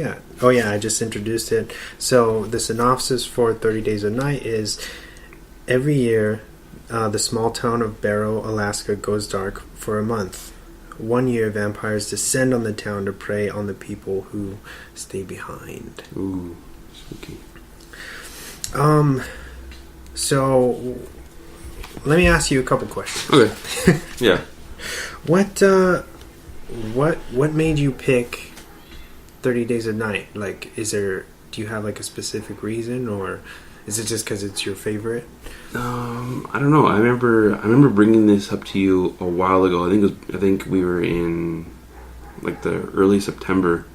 Yeah. Oh, yeah, I just introduced it. So the synopsis for 30 Days of Night is every year, the small town of Barrow, Alaska goes dark for a month. One year, vampires descend on the town to prey on the people who stay behind. Ooh, spooky. So let me ask you a couple questions. Okay. Yeah. What made you pick 30 Days of Night? Like, do you have like a specific reason, or is it just because it's your favorite? I don't know. I remember bringing this up to you a while ago. I think we were in like the early September,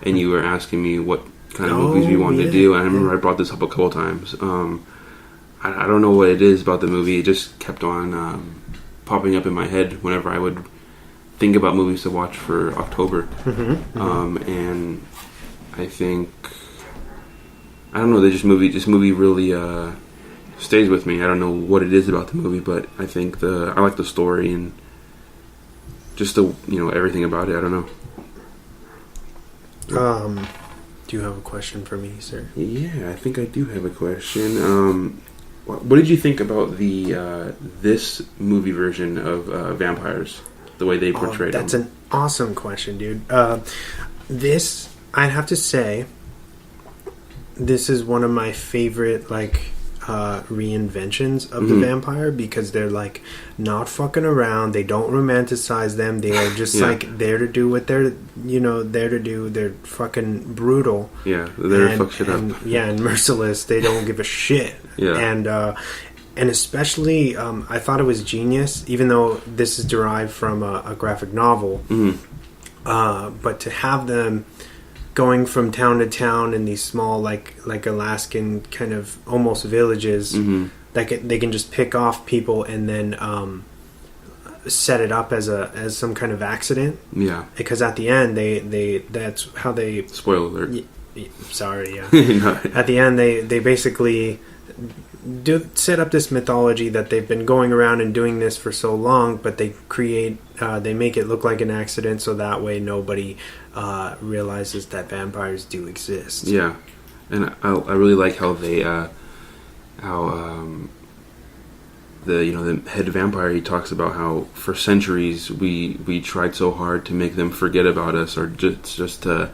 and you were asking me what kind of movies we wanted to do. And I remember I brought this up a couple times. I don't know what it is about the movie. It just kept on popping up in my head whenever I would think about movies to watch for October. And I think, I don't know, this movie really stays with me. I don't know what it is about the movie, but I think I like the story and just everything about it. I don't know. Do you have a question for me, sir? Yeah, I think I do have a question. What did you think about this movie version of vampires? The way they portrayed them? That's an awesome question, dude. This, I'd have to say, this is one of my favorite, reinventions of the vampire, because they're, not fucking around. They don't romanticize them. They are just, there to do what they're, there to do. They're fucking brutal. Yeah, they're there to fuck shit up. Yeah, and merciless. They don't give a shit. Yeah. And especially, I thought it was genius, even though this is derived from a graphic novel. But to have them going from town to town in these small, like Alaskan kind of almost villages, they can just pick off people and then set it up as some kind of accident. Yeah. Because at the end, that's how they... Spoiler alert. Sorry, yeah. No. At the end, they basically... set up this mythology that they've been going around and doing this for so long, but they make it look like an accident, so that way nobody realizes that vampires do exist. Yeah, and I really like how they the head vampire, he talks about how for centuries we tried so hard to make them forget about us, or just to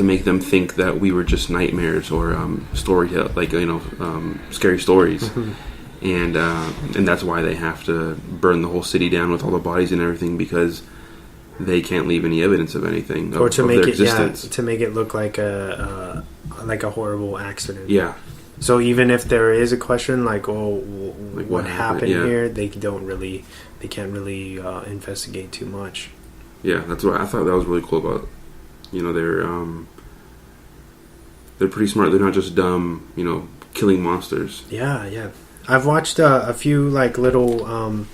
make them think that we were just nightmares or scary stories, and that's why they have to burn the whole city down with all the bodies and everything, because they can't leave any evidence of anything, or to make it look like a horrible accident. Yeah. So even if there is a question what happened here, they can't really investigate too much. Yeah, that's what I thought that was really cool about. They're pretty smart. They're not just dumb, killing monsters. Yeah. I've watched a few little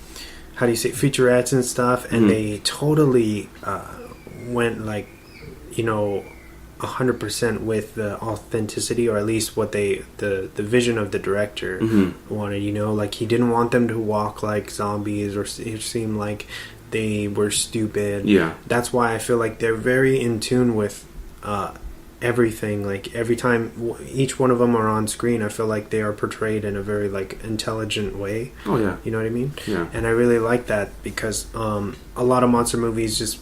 featurettes and stuff, and they totally went 100% with the authenticity, or at least what the vision of the director wanted. He didn't want them to walk like zombies or seem like they were stupid. Yeah. That's why I feel like they're very in tune with everything. Every time each one of them are on screen, I feel like they are portrayed in a very intelligent way. Oh yeah. You know what I mean? Yeah. And I really like that, because a lot of monster movies just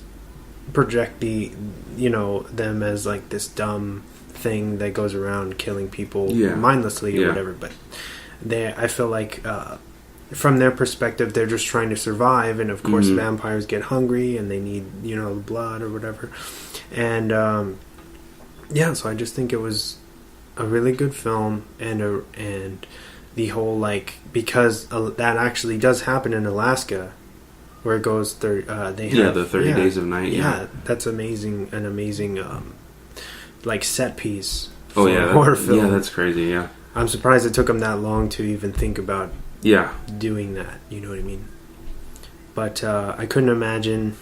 project them as this dumb thing that goes around killing people mindlessly or whatever. But I feel like from their perspective, they're just trying to survive, and of course vampires get hungry and they need blood or whatever. And so I just think it was a really good film, and the whole because that actually does happen in Alaska, where it goes the 30 Days of Night. Yeah, that's amazing. An amazing set piece for a horror film. Yeah, that's crazy. Yeah, I'm surprised it took them that long to even think about doing that. You know what I mean? But I couldn't imagine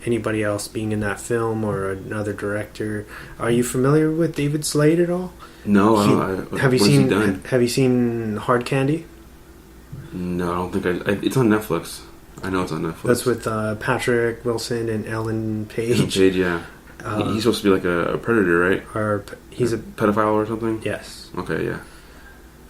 anybody else being in that film, or another director. Are you familiar with David Slade at all? No. Have you seen Hard Candy? No, I don't think it's on Netflix. I know it's on Netflix. That's with Patrick Wilson and Ellen Page. Ellen Page, yeah. He's supposed to be like a predator, right? Or he's a pedophile or something? Yes. Okay, yeah.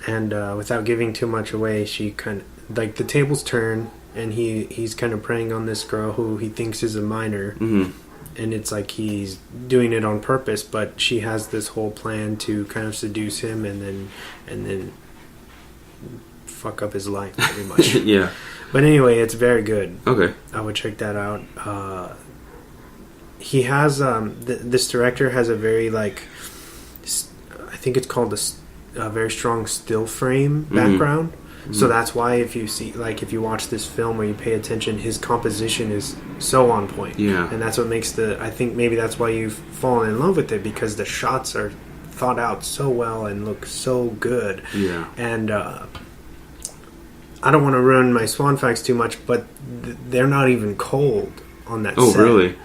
And without giving too much away, she kind of... Like, the tables turn, and he's kind of preying on this girl who he thinks is a minor. Mm-hmm. And it's like he's doing it on purpose, but she has this whole plan to kind of seduce him and then fuck up his life, pretty much. Yeah. But anyway, it's very good. Okay. I would check that out. He has this director has a very like I think it's called a very strong still frame background. Mm-hmm. So that's why if you watch this film or you pay attention, his composition is so on point. Yeah. And that's what makes I think maybe that's why you've fallen in love with it, because the shots are thought out so well and look so good. Yeah. And I don't want to ruin my Swan facts too much, but they're not even cold on that set. Oh, really?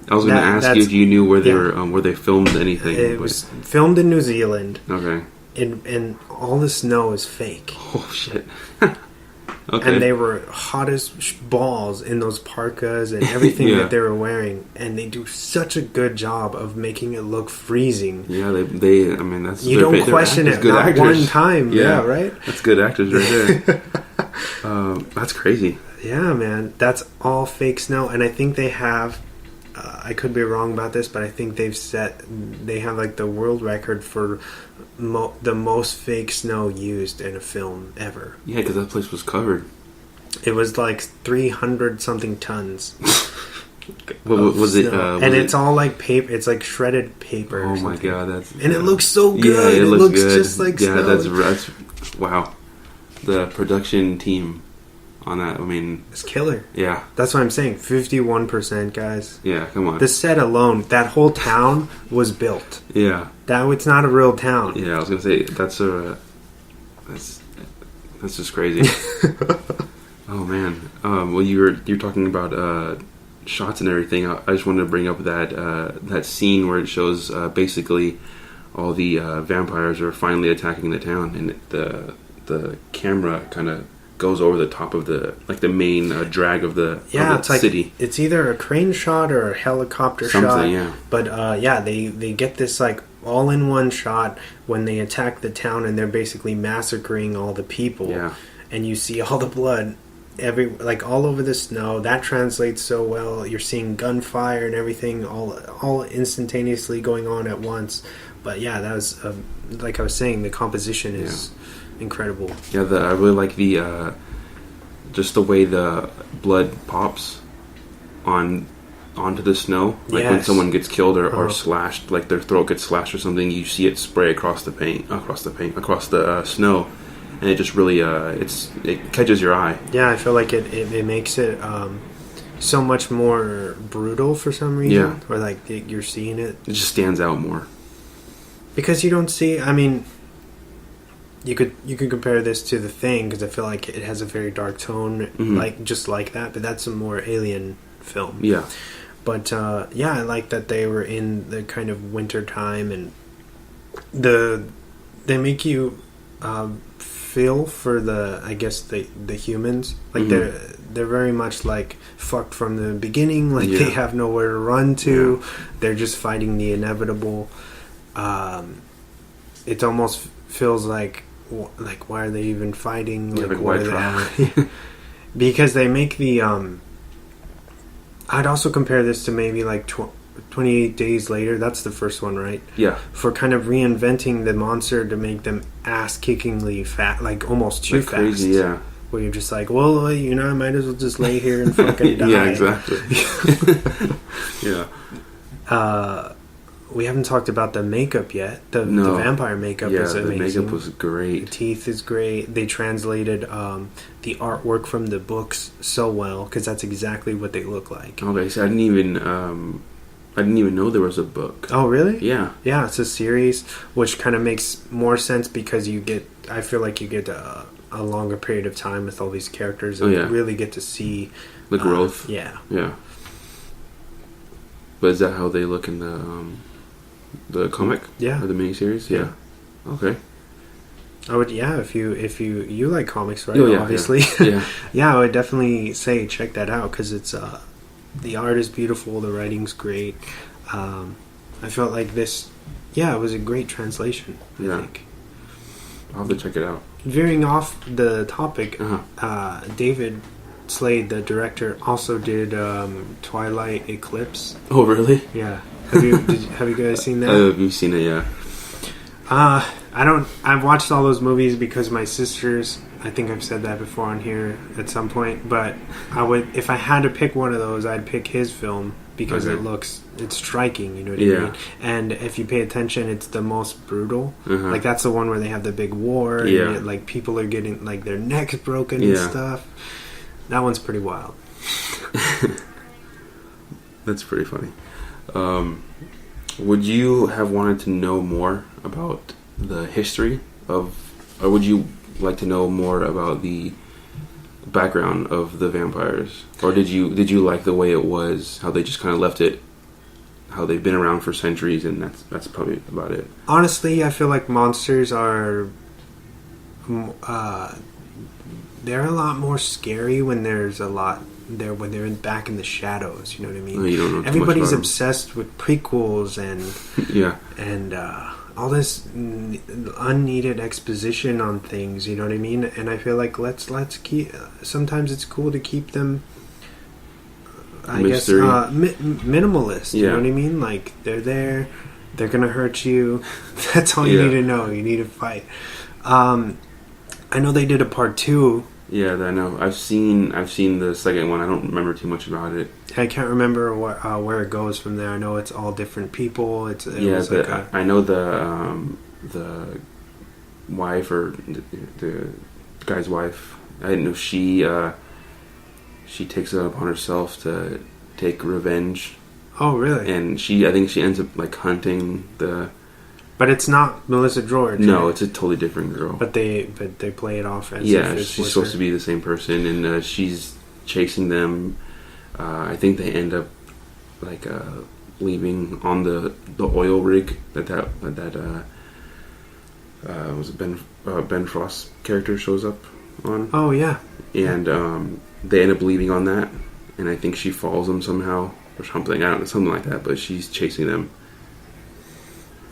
I was going to ask you if you knew where they were, where they filmed anything. It was filmed in New Zealand. Okay. And all the snow is fake. Oh, shit. Okay. And they were hot as balls in those parkas and everything that they were wearing. And they do such a good job of making it look freezing. Yeah, they I mean, that's... You don't question it not actors. One time. Yeah, right? That's good actors right there. That's crazy. Yeah, man. That's all fake snow. And I think they have... I could be wrong about this, but I think they have like the world record for the most fake snow used in a film ever. Yeah, because that place was covered. It was like 300 something tons. What was it? And it's all like paper. It's like shredded paper. Oh my god, and it looks so good. Yeah, it looks good. just like snow. That's wow. The production team on that, I mean... It's killer. Yeah. That's what I'm saying. 51%, guys. Yeah, come on. The set alone, that whole town was built. Yeah. It's not a real town. Yeah, I was going to say, that's just crazy. Oh, man. Well, you're talking about shots and everything. I just wanted to bring up that scene where it shows basically all the vampires are finally attacking the town, and the camera kind of goes over the top of the main drag of the it's like city. It's either a crane shot or a helicopter shot. Yeah. But they get this like all in one shot when they attack the town, and they're basically massacring all the people. Yeah. And you see all the blood all over the snow. That translates so well. You're seeing gunfire and everything all instantaneously going on at once. But yeah, that was like I was saying, the composition is incredible. Yeah, I really like the just the way the blood pops onto the snow. Like when someone gets killed or slashed, like their throat gets slashed or something, you see it spray across the snow, and it just really it catches your eye. Yeah, I feel like it makes it so much more brutal for some reason. Yeah. Or like you're seeing it. It just stands out more. Because you don't see, I mean, you could compare this to The Thing, because I feel like it has a very dark tone, just like that, but that's a more alien film. Yeah. But, I like that they were in the kind of winter time, and they make you feel for the humans. Like, they're very much, like, fucked from the beginning, like, they have nowhere to run to, they're just fighting the inevitable. It almost feels like why are they even fighting? Like why try? Because they make the I'd also compare this to maybe like 28 Days Later. That's the first one, right? Yeah. For kind of reinventing the monster to make them ass-kickingly fat, like almost too fast. Crazy, yeah. Where you're just like, well, I might as well just lay here and fucking die. Yeah, exactly. Yeah. We haven't talked about the makeup yet. The vampire makeup is amazing. The makeup was great. The teeth is great. They translated the artwork from the books so well, because that's exactly what they look like. Okay, so I didn't even know there was a book. Oh, really? Yeah. Yeah, it's a series, which kind of makes more sense because I feel like you get a longer period of time with all these characters and you really get to see the growth. Yeah. But is that how they look in the comic? Yeah. Or the miniseries? Yeah. Okay. I would, if you like comics, right? Oh, yeah, obviously. Yeah. I would definitely say check that out, because it's the art is beautiful, the writing's great. I felt like this, it was a great translation, I think. I'll have to check it out. Veering off the topic, David Slade, the director, also did Twilight Eclipse. Oh, really? Yeah. Have you guys seen that? I've seen it, yeah. I've watched all those movies because my sisters, I think I've said that before on here at some point, but if I had to pick one of those, I'd pick his film because it's striking, you know what I mean? And if you pay attention, it's the most brutal. Like, that's the one where they have the big war, and like people are getting like their necks broken and stuff. That one's pretty wild. That's pretty funny. Would you have wanted to know more about the history or would you like to know more about the background of the vampires, or did you like the way it was, how they just kind of left it, how they've been around for centuries, and that's probably about it? Honestly, I feel like monsters are they're a lot more scary when there's a lot there, when they're back in the shadows, you know what I mean? You don't know everybody's obsessed with prequels and and all this unneeded exposition on things, you know what I mean? And I feel like let's keep. Sometimes it's cool to keep them. I Mystery. guess minimalist. You know what I mean? Like they're there, they're gonna hurt you. That's all you need to know. You need to fight. I know they did a part 2. Yeah, I know. I've seen the second one. I don't remember too much about it. I can't remember where it goes from there. I know it's all different people. I know the wife, or the guy's wife. I didn't know she takes it upon herself to take revenge. Oh, really? And I think she ends up like hunting the. But it's not Melissa George. No, it's a totally different girl. But they play it off as if she's supposed to be the same person, and she's chasing them. I think they end up like leaving on the oil rig that was Ben Frost's character shows up on. Oh yeah. And they end up leaving on that, and I think she follows them somehow or something. I don't know, something like that. But she's chasing them.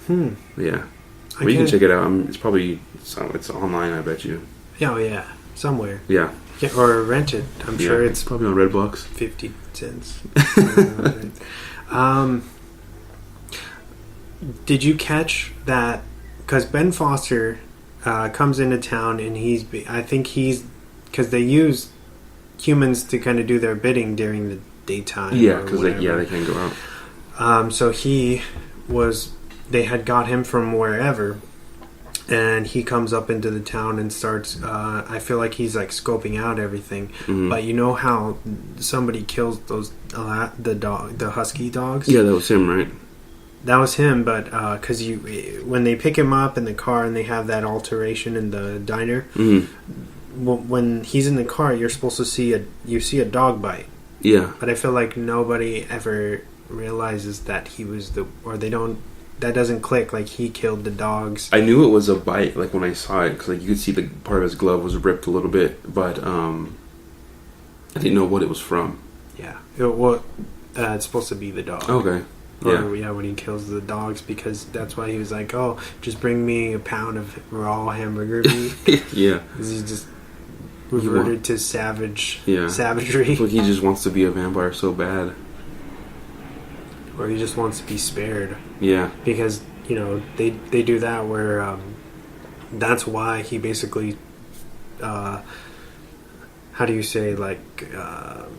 Yeah. Well, you can check it out. It's online, I bet you. Oh, yeah. Somewhere. Yeah. Or rent it. I'm sure it's probably on Redbox. 50 cents. Did you catch that? Because Ben Foster comes into town, and because they use humans to kind of do their bidding during the daytime. Yeah, because they can't go out. So they had got him from wherever, and he comes up into the town and starts I feel like he's like scoping out everything. But you know how somebody kills the husky dogs? Yeah, that was him, right? That was him, but because when they pick him up in the car and they have that alteration in the diner, when he's in the car, you're supposed to see a dog bite. Yeah, but I feel like nobody ever realizes that that doesn't click, like he killed the dogs. I knew it was a bite, like when I saw it, because like you could see the part of his glove was ripped a little bit, but I didn't know what it was from. Yeah, it's supposed to be the dog. Okay. Yeah. When he kills the dogs, because that's why he was like, "Oh, just bring me a pound of raw hamburger meat." Yeah, because he just reverted to savagery. Like he just wants to be a vampire so bad. Or he just wants to be spared. Yeah. Because, they do that where that's why he basically how do you say, like so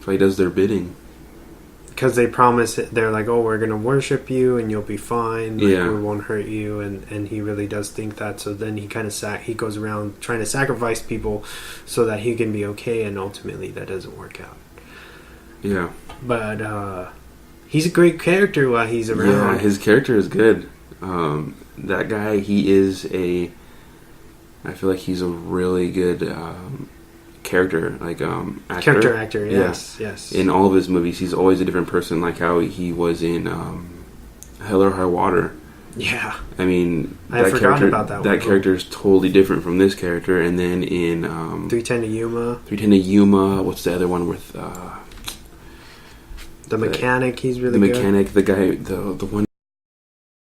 he does their bidding. Because they promise it, they're like, oh, we're going to worship you and you'll be fine. Like, we won't hurt you. And he really does think that. So then he kind of he goes around trying to sacrifice people so that he can be okay. And ultimately that doesn't work out. Yeah. But he's a great character while he's around. Yeah, his character is good. That guy, I feel like he's a really good character, like actor. Character actor, yes. In all of his movies, he's always a different person, like how he was in Hell or High Water. Yeah. I mean, I forgot about that one. That character is totally different from this character. And then in 310 to Yuma. What's the other one with The mechanic, he's really good. The mechanic, the guy, the one